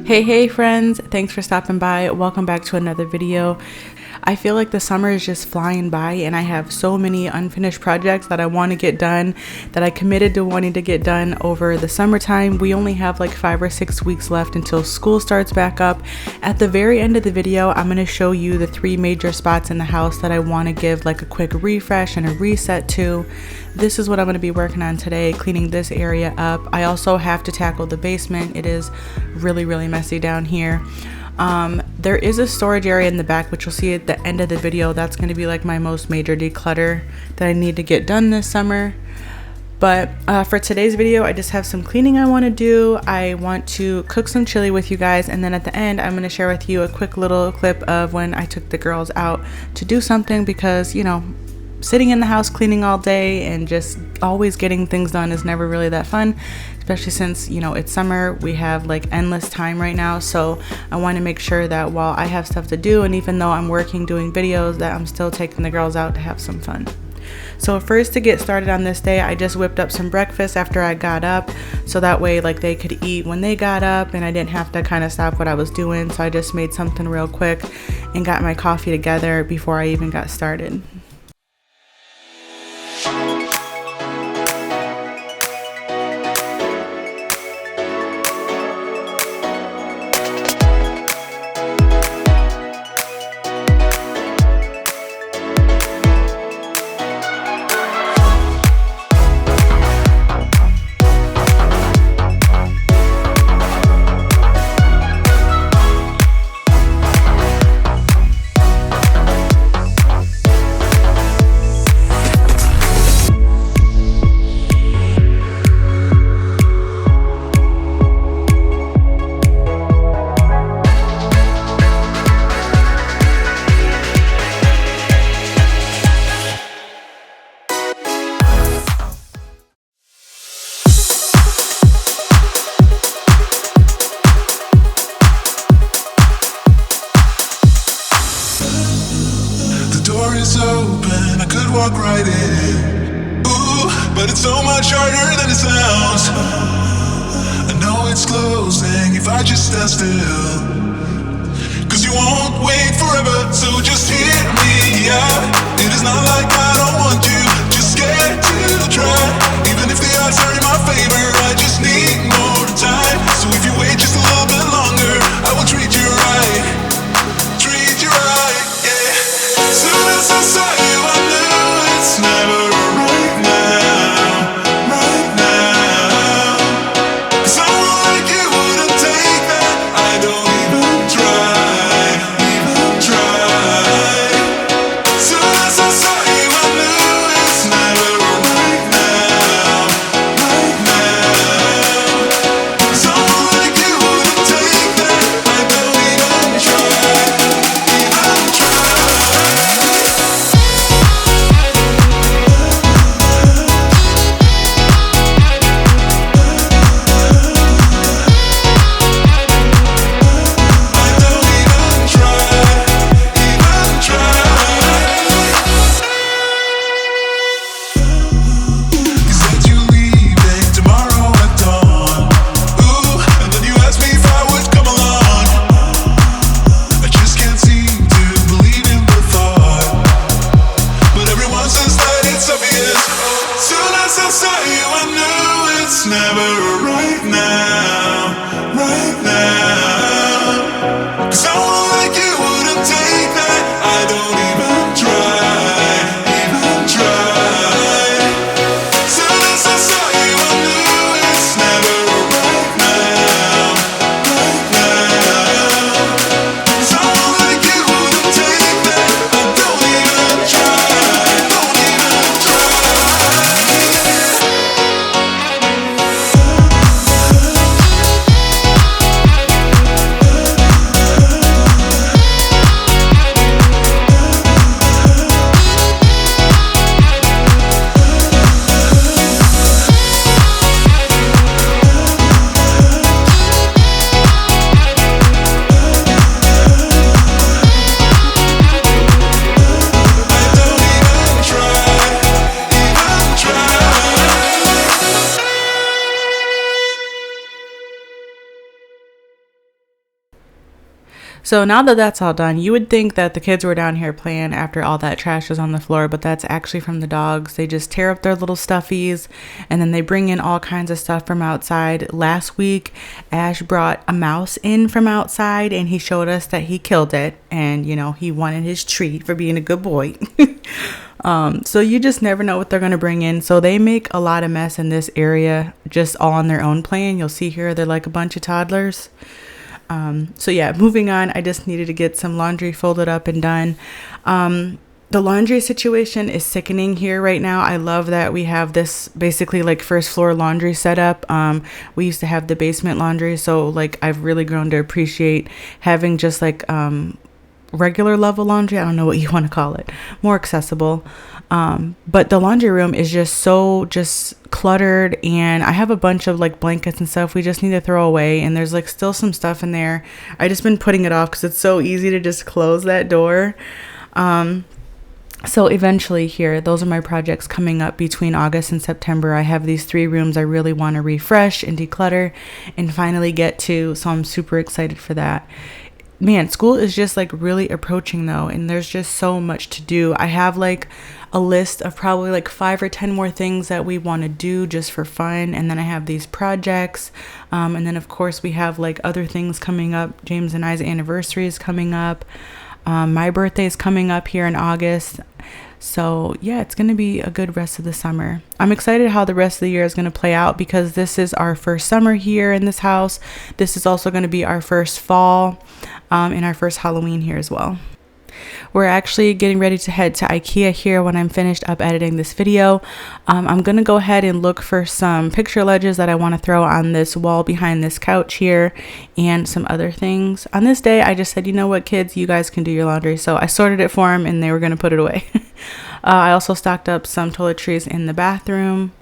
Hey friends, thanks for stopping by. Welcome back to another video. I feel like the summer is just flying by and I have so many unfinished projects that I want to get done, that I committed to wanting to get done over the summertime. We only have like 5 or 6 weeks left until school starts back up. At the very end of the video, I'm going to show you the 3 major spots in the house that I want to give like a quick refresh and a reset to. This is what I'm going to be working on today, cleaning this area up. I also have to tackle the basement. It is really messy down here. There is a storage area in the back, which you'll see at the end of the video. That's going to be like my most major declutter that I need to get done this summer. But for today's video, I just have some cleaning I want to do. I want to cook some chili with you guys, and then at the end I'm going to share with you a quick little clip of when I took the girls out to do something, because you know, sitting in the house cleaning all day and just always getting things done is never really that fun, especially since, you know, it's summer. We have like endless time right now, so I want to make sure that while I have stuff to do, and even though I'm working doing videos, that I'm still taking the girls out to have some fun. So first, to get started on this day, I just whipped up some breakfast after I got up, so that way like they could eat when they got up and I didn't have to kind of stop what I was doing. So I just made something real quick and got my coffee together before I even got started. Open, I could walk right in. Ooh, but it's so much harder than it sounds. I know it's closing if I just stand still. Cause you won't wait forever, so just hear me out. It is not like I don't want you, just scared to try. Even if the odds are in my favor, I just need more time. So if you wait just a little bit longer, I will treat you right. Treat you right, yeah. Soon as I saw you, I knew it's never right now, right now. Cause someone like you wouldn't take that. I don't even try, even try. Soon as I saw you, I knew it's never right now, right now. So now that that's all done, you would think that the kids were down here playing after all that trash is on the floor, but that's actually from the dogs. They just tear up their little stuffies and then they bring in all kinds of stuff from outside. Last week, Ash brought a mouse in from outside and he showed us that he killed it, and you know, he wanted his treat for being a good boy. So you just never know what they're going to bring in. So they make a lot of mess in this area just all on their own playing. You'll see here they're like a bunch of toddlers. So yeah, moving on, I just needed to get some laundry folded up and done. The laundry situation is sickening here right now. I love that we have this basically like first floor laundry set up. We used to have the basement laundry. So like I've really grown to appreciate having just like, regular level laundry. I don't know what you want to call it, more accessible. But the laundry room is just so cluttered, and I have a bunch of like blankets and stuff we just need to throw away, and there's like still some stuff in there. I just been putting it off because it's so easy to just close that door. So eventually here, those are my projects coming up between August and September. I have these 3 rooms I really want to refresh and declutter and finally get to, so I'm super excited for that. Man, school is just like really approaching though, and there's just so much to do. I have like a list of probably like 5 or 10 more things that we want to do just for fun, and then I have these projects, and then of course we have like other things coming up. James and I's anniversary is coming up. My birthday is coming up here in August. So yeah, it's going to be a good rest of the summer. I'm excited how the rest of the year is going to play out because this is our first summer here in this house. This is also going to be our first fall, and our first Halloween here as well. We're actually getting ready to head to IKEA here when I'm finished up editing this video. I'm going to go ahead and look for some picture ledges that I want to throw on this wall behind this couch here and some other things. On this day, I just said, you know what, kids, you guys can do your laundry. So I sorted it for them and they were going to put it away. I also stocked up some toiletries in the bathroom.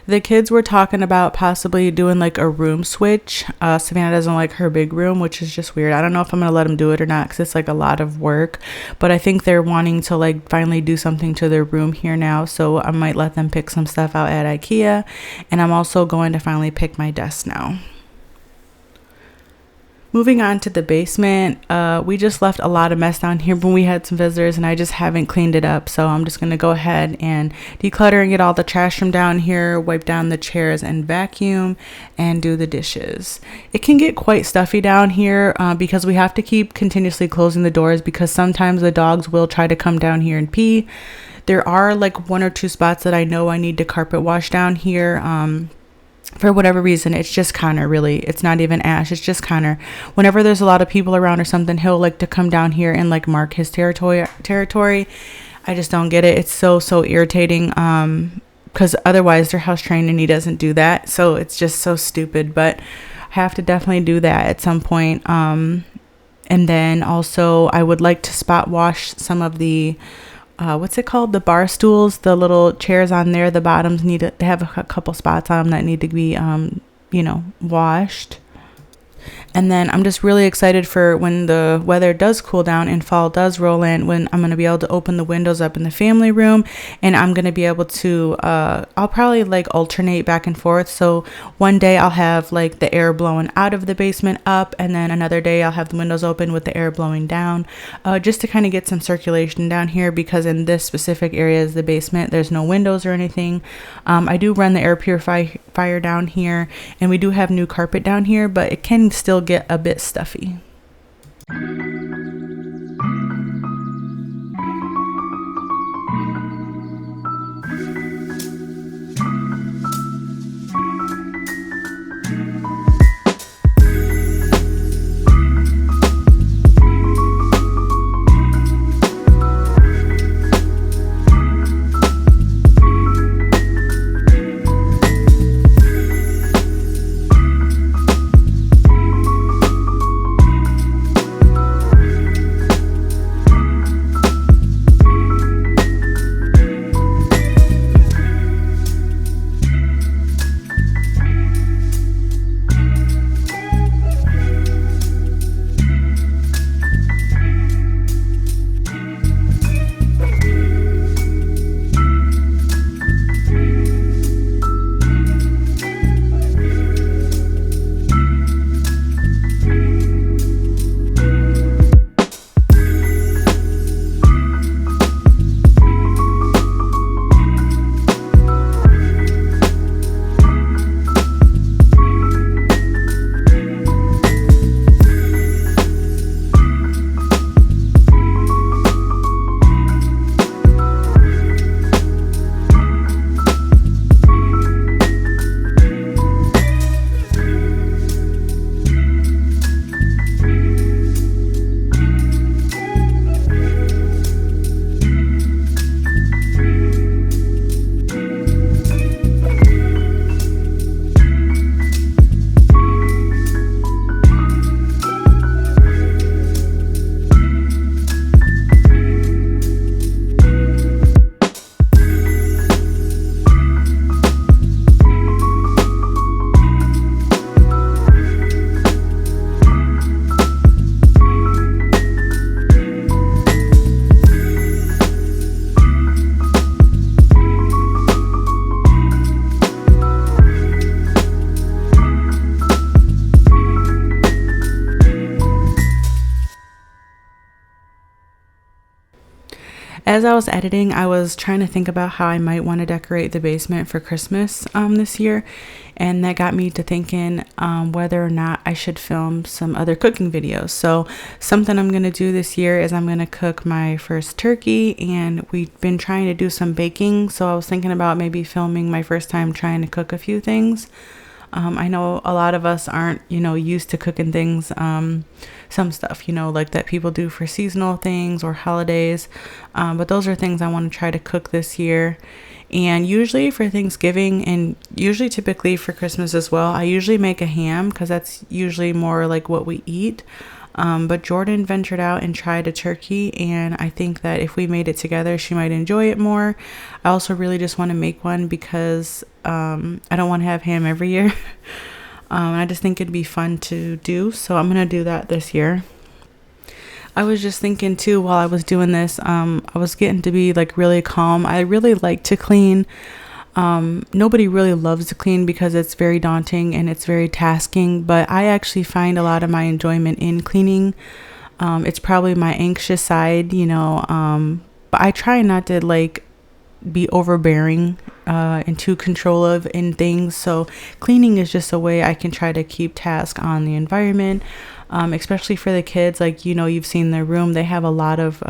The kids were talking about possibly doing like a room switch. Savannah doesn't like her big room, which is just weird. I don't know if I'm gonna let them do it or not because it's like a lot of work, but I think they're wanting to like finally do something to their room here now, so I might let them pick some stuff out at IKEA. And I'm also going to finally pick my desk now. Moving on to the basement, we just left a lot of mess down here when we had some visitors, and I just haven't cleaned it up. So I'm just going to go ahead and declutter and get all the trash from down here, wipe down the chairs and vacuum and do the dishes. It can get quite stuffy down here because we have to keep continuously closing the doors because sometimes the dogs will try to come down here and pee. There are like 1 or 2 spots that I know I need to carpet wash down here. For whatever reason, it's just Connor, really. It's not even Ash, it's just Connor. Whenever there's a lot of people around or something, he'll like to come down here and like mark his territory. I just don't get it. It's so irritating because otherwise they're house trained and he doesn't do that. So it's just so stupid, but I have to definitely do that at some point. And then also I would like to spot wash some of the what's it called? The bar stools, the little chairs on there, the bottoms need to have a couple spots on them that need to be, washed. And then I'm just really excited for when the weather does cool down and fall does roll in, when I'm going to be able to open the windows up in the family room, and I'm going to be able to, I'll probably like alternate back and forth. So one day I'll have like the air blowing out of the basement up, and then another day I'll have the windows open with the air blowing down, just to kind of get some circulation down here, because in this specific area is the basement. There's no windows or anything. I do run the air purifier down here, and we do have new carpet down here, but it can still get a bit stuffy. As I was editing, I was trying to think about how I might want to decorate the basement for Christmas this year, and that got me to thinking whether or not I should film some other cooking videos. So something I'm going to do this year is I'm going to cook my first turkey, and we've been trying to do some baking, so I was thinking about maybe filming my first time trying to cook a few things. I know a lot of us aren't, used to cooking things, some stuff, like that people do for seasonal things or holidays. But those are things I want to try to cook this year. And usually for Thanksgiving and usually typically for Christmas as well, I usually make a ham because that's usually more like what we eat. But Jordan ventured out and tried a turkey, and I think that if we made it together, she might enjoy it more. I also really just want to make one because I don't want to have ham every year. I just think it'd be fun to do, so I'm gonna do that this year. I was just thinking too while I was doing this, I was getting to be like really calm. I really like to clean. Nobody really loves to clean because it's very daunting and it's very tasking, but I actually find a lot of my enjoyment in cleaning. It's probably my anxious side, but I try not to like be overbearing and too controlling in things. So cleaning is just a way I can try to keep task on the environment. Especially for the kids, like, you've seen their room. They have a lot of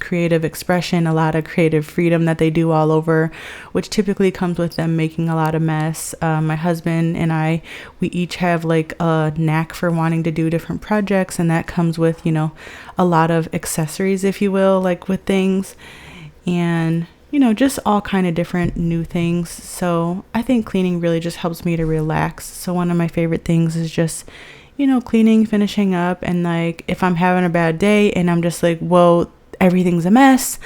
creative expression, a lot of creative freedom that they do all over, which typically comes with them making a lot of mess. My husband and I, we each have like a knack for wanting to do different projects, and that comes with, a lot of accessories, if you will, like with things, and just all kind of different new things. So I think cleaning really just helps me to relax. So one of my favorite things is just cleaning, finishing up, and like if I'm having a bad day and I'm just like, whoa, everything's a mess,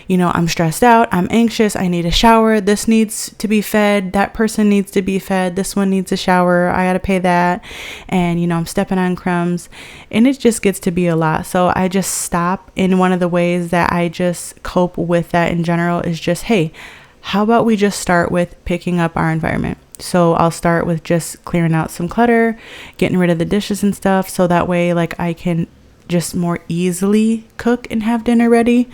I'm stressed out, I'm anxious, I need a shower, this needs to be fed, that person needs to be fed, this one needs a shower, I gotta pay that, and I'm stepping on crumbs, and it just gets to be a lot. So I just stop, and one of the ways that I just cope with that in general is just, hey, how about we just start with picking up our environment? So I'll start with just clearing out some clutter, getting rid of the dishes and stuff, so that way like I can just more easily cook and have dinner ready.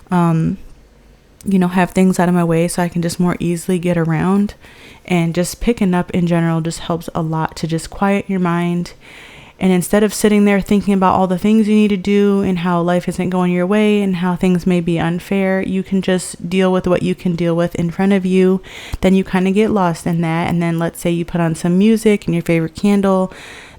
Have things out of my way so I can just more easily get around. And just picking up in general just helps a lot to just quiet your mind. And instead of sitting there thinking about all the things you need to do and how life isn't going your way and how things may be unfair, you can just deal with what you can deal with in front of you. Then you kind of get lost in that. And then let's say you put on some music and your favorite candle,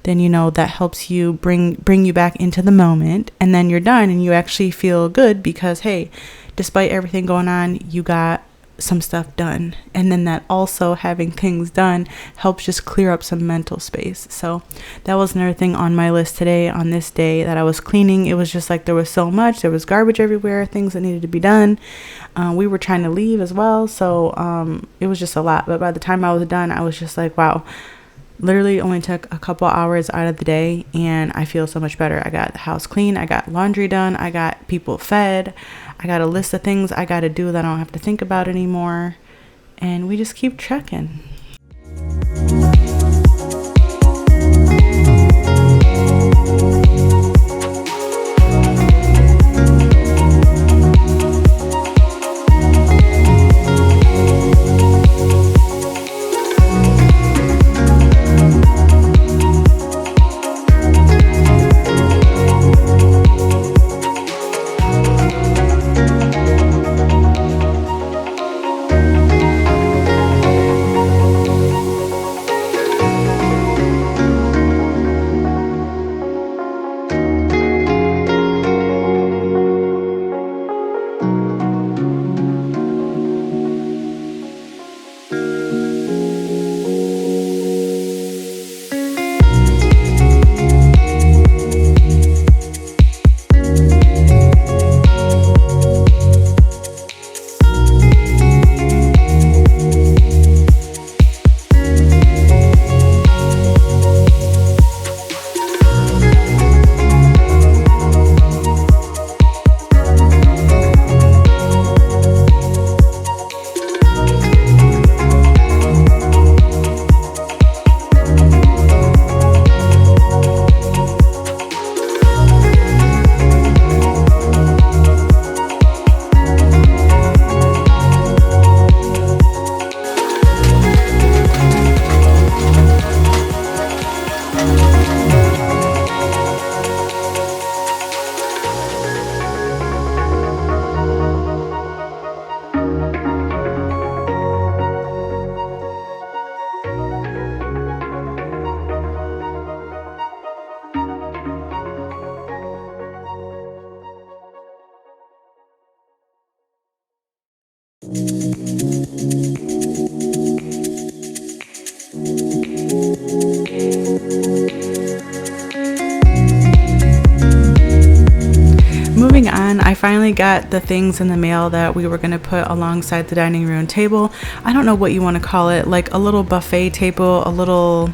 then that helps you bring you back into the moment. And then you're done and you actually feel good because, hey, despite everything going on, you got some stuff done. And then that also, having things done, helps just clear up some mental space. So that was another thing on my list today, on this day that I was cleaning. It was just like there was so much, there was garbage everywhere, things that needed to be done. We were trying to leave as well, so it was just a lot. But by the time I was done, I was just like, wow, literally only took a couple hours out of the day and I feel so much better. I got the house clean, I got laundry done, I got people fed, I got a list of things I got to do that I don't have to think about anymore, and we just keep checking. finally got the things in the mail that we were going to put alongside the dining room table. I don't know what you want to call it, like a little buffet table, a little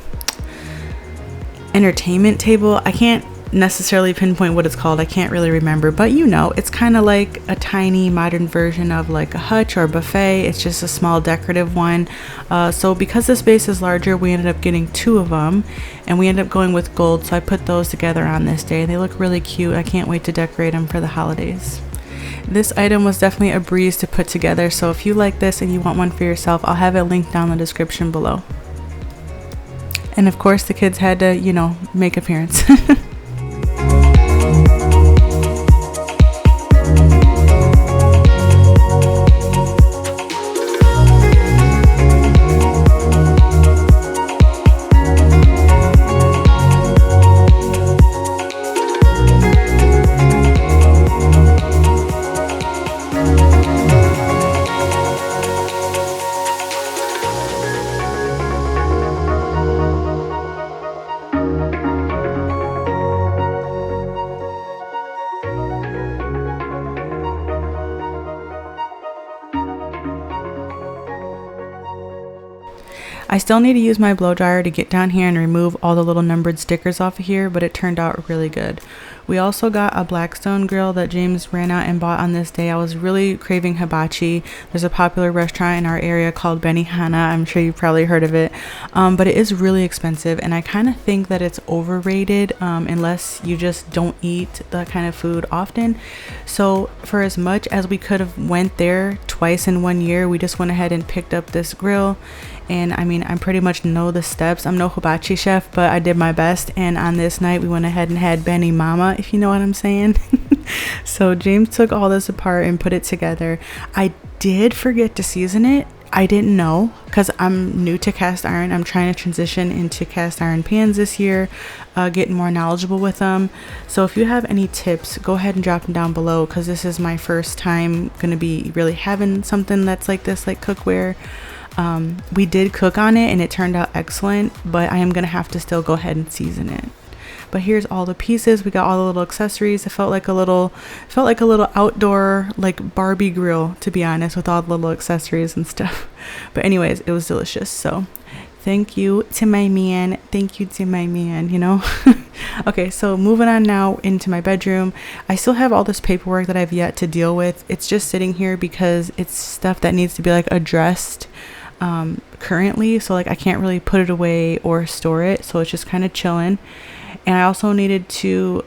entertainment table. I can't necessarily pinpoint what it's called. I can't really remember, but you know, it's kind of like a tiny modern version of like a hutch or a buffet. It's just a small decorative one. So because the space is larger, we ended up getting 2 of them, and we ended up going with gold. So I put those together on this day. They look really cute. I can't wait to decorate them for the holidays. This item was definitely a breeze to put together. So if you like this and you want one for yourself, I'll have it linked down in the description below. And of course the kids had to, you know, make appearance. I still need to use my blow dryer to get down here and remove all the little numbered stickers off of here, but it turned out really good. We also got a Blackstone grill that James ran out and bought on this day. I was really craving hibachi. There's a popular restaurant in our area called Benihana. I'm sure you've probably heard of it, but it is really expensive, and I kind of think that it's overrated unless you just don't eat that kind of food often. So for as much as we could have went there twice in 1 year, we just went ahead and picked up this grill. And I mean, I pretty much know the steps. I'm no hibachi chef, but I did my best. And on this night, we went ahead and had Benny Mama, if you know what I'm saying. So James took all this apart and put it together. I did forget to season it. I didn't know, because I'm new to cast iron. I'm trying to transition into cast iron pans this year, getting more knowledgeable with them. So if you have any tips, go ahead and drop them down below, because this is my first time going to be really having something that's like this, like cookware. We did cook on it and it turned out excellent, but I am gonna have to still go ahead and season it. But here's all the pieces. We got all the little accessories. It felt like a little outdoor, like Barbie grill, to be honest, with all the little accessories and stuff. But anyways, it was delicious. So thank you to my man. Thank you to my man, you know. Okay, so moving on now into my bedroom. I still have all this paperwork that I've yet to deal with. It's just sitting here because it's stuff that needs to be like addressed currently, so like I can't really put it away or store it, so it's just kind of chilling. And I also needed to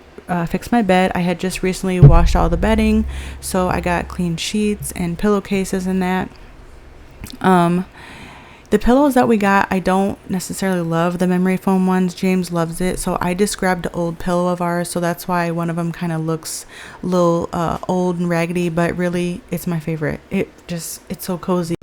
fix my bed. I had just recently washed all the bedding, so I got clean sheets and pillowcases and that. The pillows that we got, I don't necessarily love the memory foam ones. James loves it, so I just grabbed an old pillow of ours, so that's why one of them kind of looks a little old and raggedy, but really it's my favorite. It's so cozy.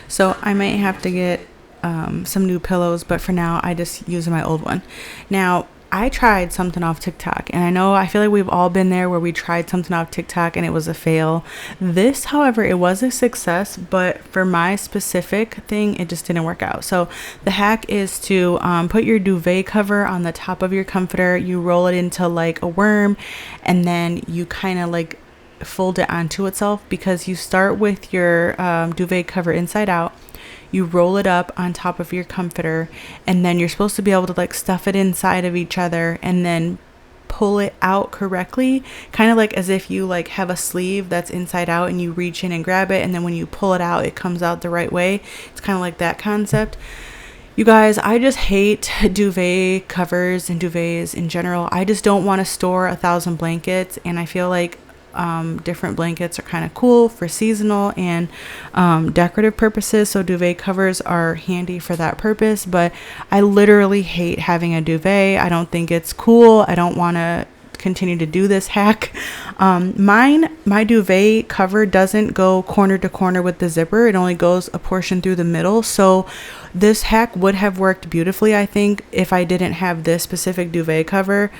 So I might have to get some new pillows, but for now I just use my old one. Now I tried something off TikTok, and I feel like we've all been there where we tried something off TikTok and it was a fail. This, however, it was a success, but for my specific thing, it just didn't work out. So the hack is to put your duvet cover on the top of your comforter. You roll it into like a worm, and then you kind of like fold it onto itself, because you start with your duvet cover inside out, you roll it up on top of your comforter, and then you're supposed to be able to like stuff it inside of each other and then pull it out correctly, kind of like as if you like have a sleeve that's inside out and you reach in and grab it, and then when you pull it out it comes out the right way. It's kind of like that concept. You guys, I just hate duvet covers and duvets in general. I just don't want to store 1,000 blankets, and I feel like different blankets are kind of cool for seasonal and decorative purposes, so duvet covers are handy for that purpose. But I literally hate having a duvet. I don't think it's cool. I don't want to continue to do this hack. My duvet cover doesn't go corner to corner with the zipper. It only goes a portion through the middle, so this hack would have worked beautifully, I think, if I didn't have this specific duvet cover.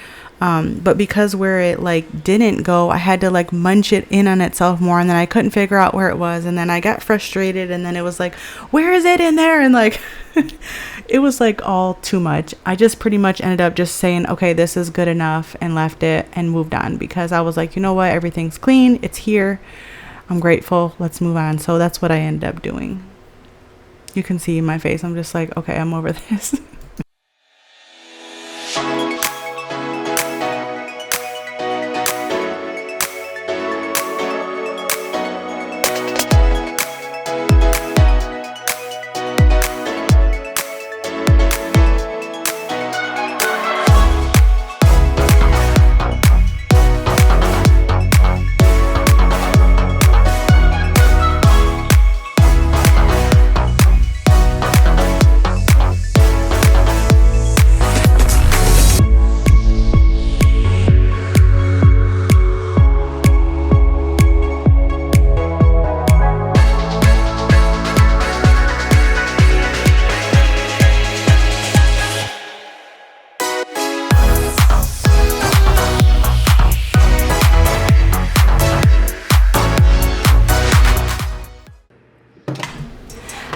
But because where it like didn't go, I had to like munch it in on itself more, and then I couldn't figure out where it was, and then I got frustrated, and then it was like, where is it in there? And like it was like all too much. I just pretty much ended up just saying, okay, this is good enough, and left it and moved on, because I was like, you know what, everything's clean, it's here, I'm grateful, let's move on. So that's what I ended up doing. You can see my face, I'm just like, okay, I'm over this.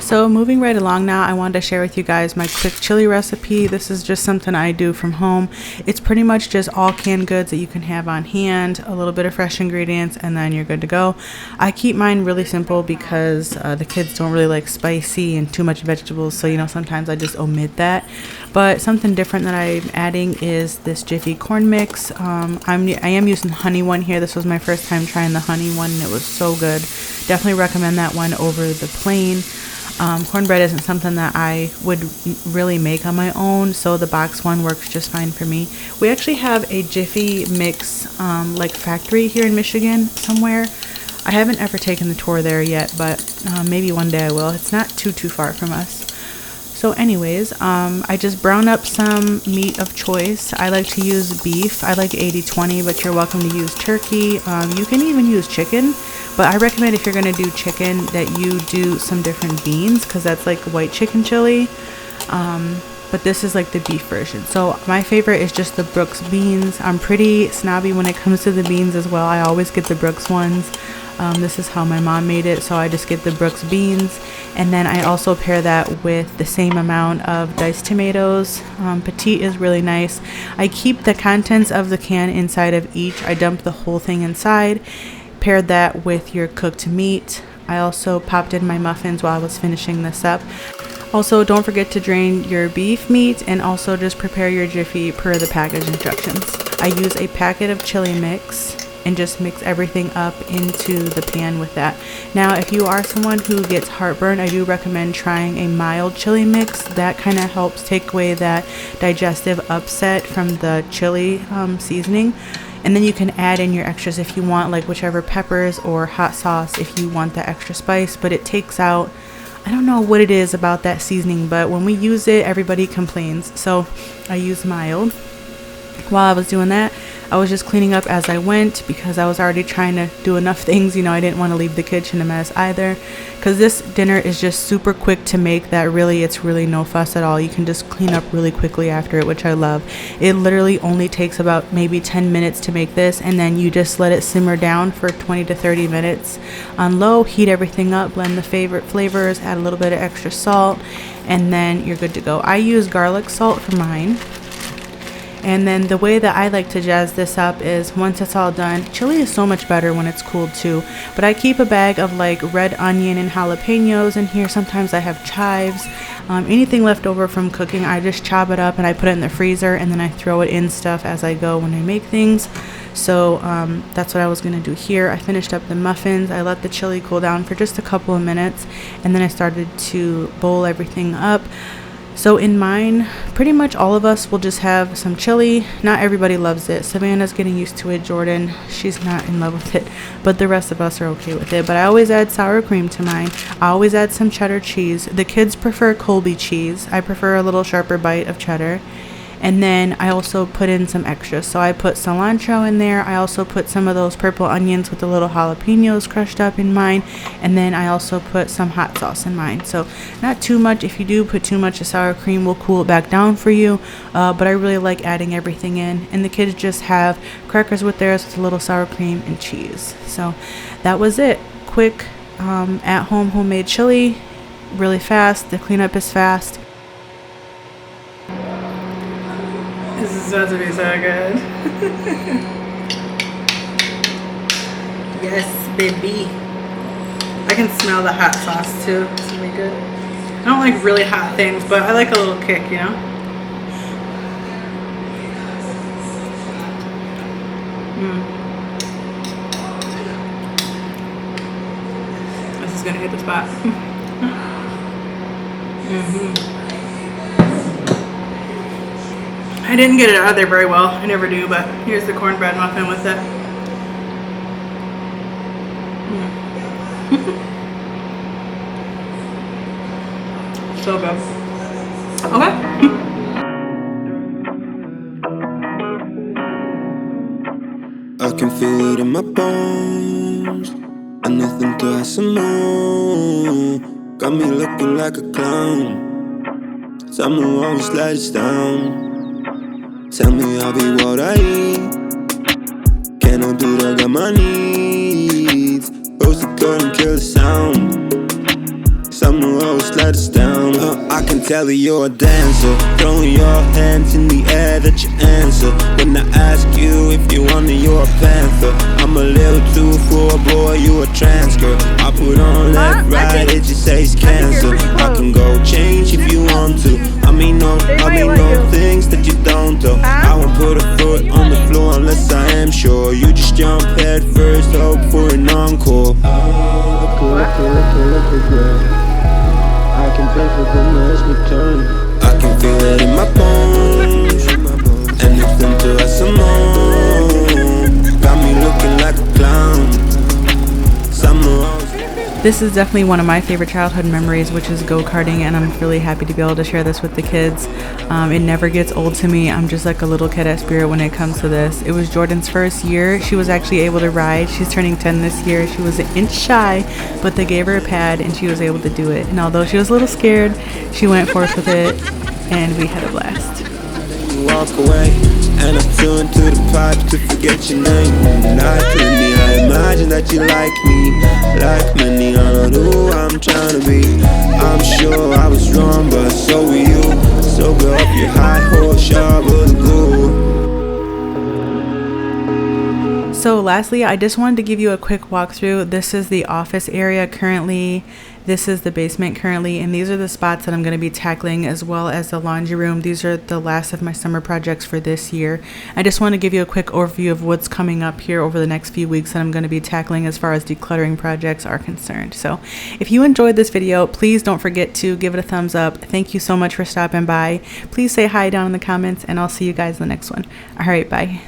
So moving right along now, I wanted to share with you guys my quick chili recipe. This is just something I do from home. It's pretty much just all canned goods that you can have on hand, a little bit of fresh ingredients, and then you're good to go. I keep mine really simple because the kids don't really like spicy and too much vegetables, so you know, sometimes I just omit that. But something different that I'm adding is this Jiffy corn mix. I am using the honey one here. This was my first time trying the honey one, and it was so good. Definitely recommend that one over the plain. Cornbread isn't something that I would really make on my own, so the box one works just fine for me. We actually have a Jiffy mix like factory here in Michigan somewhere. I haven't ever taken the tour there yet, but maybe one day I will. It's not too far from us. So anyways, I just brown up some meat of choice. I like to use beef. I like 80-20, but you're welcome to use turkey. You can even use chicken, but I recommend if you're going to do chicken that you do some different beans, because that's like white chicken chili. But this is like the beef version. So my favorite is just the Brooks beans. I'm pretty snobby when it comes to the beans as well. I always get the Brooks ones. This is how my mom made it, so I just get the Brooks beans, and then I also pair that with the same amount of diced tomatoes. Petite is really nice. I keep the contents of the can inside of each. I dump the whole thing inside. Paired that with your cooked meat. I also popped in my muffins while I was finishing this up. Also, don't forget to drain your beef meat, and also just prepare your Jiffy per the package instructions. I use a packet of chili mix and just mix everything up into the pan with that. Now, if you are someone who gets heartburn, I do recommend trying a mild chili mix. That kind of helps take away that digestive upset from the chili seasoning. And then you can add in your extras if you want, like whichever peppers or hot sauce if you want the extra spice, but it takes out, I don't know what it is about that seasoning, but when we use it, everybody complains. So I use mild. While I was doing that, I was just cleaning up as I went, because I was already trying to do enough things. You know, I didn't want to leave the kitchen a mess either, because this dinner is just super quick to make, that really, it's really no fuss at all. You can just clean up really quickly after it, which I love. It literally only takes about maybe 10 minutes to make this, and then you just let it simmer down for 20 to 30 minutes on low, heat everything up, blend the favorite flavors, add a little bit of extra salt, and then you're good to go. I use garlic salt for mine. And then the way that I like to jazz this up is, once it's all done, chili is so much better when it's cooled too, but I keep a bag of like red onion and jalapenos in here. Sometimes I have chives. Anything left over from cooking, I just chop it up and I put it in the freezer, and then I throw it in stuff as I go when I make things. So that's what I was going to do here. I finished up the muffins. I let the chili cool down for just a couple of minutes, and then I started to bowl everything up. So in mine, pretty much all of us will just have some chili. Not everybody loves it. Savannah's getting used to it. Jordan, she's not in love with it, but the rest of us are okay with it. But I always add sour cream to mine. I always add some cheddar cheese. The kids prefer Colby cheese. I prefer a little sharper bite of cheddar. And then I also put in some extras. So I put cilantro in there. I also put some of those purple onions with the little jalapenos crushed up in mine. And then I also put some hot sauce in mine. So not too much. If you do put too much, the sour cream will cool it back down for you. But I really like adding everything in. And the kids just have crackers with theirs with a little sour cream and cheese. So that was it. Quick at home homemade chili. Really fast. The cleanup is fast. This is about to be so good. Yes, baby. I can smell the hot sauce too. It's really good. I don't like really hot things, but I like a little kick, you know? This is gonna hit the spot. I didn't get it out of there very well. I never do, but here's the cornbread muffin with it. So good. Okay. I can feel it in my bones. I nothing to ask some more. Got me looking like a clown. Someone always let us down. Tell me I'll be what I eat. Can I do that? Got my needs. Close the door and kill the sound. Someone always let us down. I can tell that you're a dancer. Throwing your hands in the air, that you answer. When I ask you if you want it, you're a panther. I'm a little too for a boy, you a trans girl. I put on left, right, it just says cancer. I can go change if you want to. I mean no things that you don't do. I won't put a foot on the floor unless I am sure. You just jump head first, hope for an encore. Look, girl. I can pray for goodness return. I can feel it in my bones. And it's them to us some more. Got me looking like a clown. This is definitely one of my favorite childhood memories, which is go-karting, and I'm really happy to be able to share this with the kids. It never gets old to me. I'm just like a little kid at spirit when it comes to this. It was Jordan's first year. She was actually able to ride. She's turning 10 this year. She was an inch shy, but they gave her a pad and she was able to do it. And although she was a little scared, she went forth with it and we had a blast. Walk away and I tune to the pipe to forget your name. Like me, I imagine that you like me. Like many, I know who I'm trying to be. I'm sure I was wrong, but so were you. So go up your high horse, shovel the glue. So lastly, I just wanted to give you a quick walkthrough. This is the office area currently. This is the basement currently, and these are the spots that I'm going to be tackling, as well as the laundry room. These are the last of my summer projects for this year. I just want to give you a quick overview of what's coming up here over the next few weeks that I'm going to be tackling as far as decluttering projects are concerned. So if you enjoyed this video, please don't forget to give it a thumbs up. Thank you so much for stopping by. Please say hi down in the comments, and I'll see you guys in the next one. All right, bye.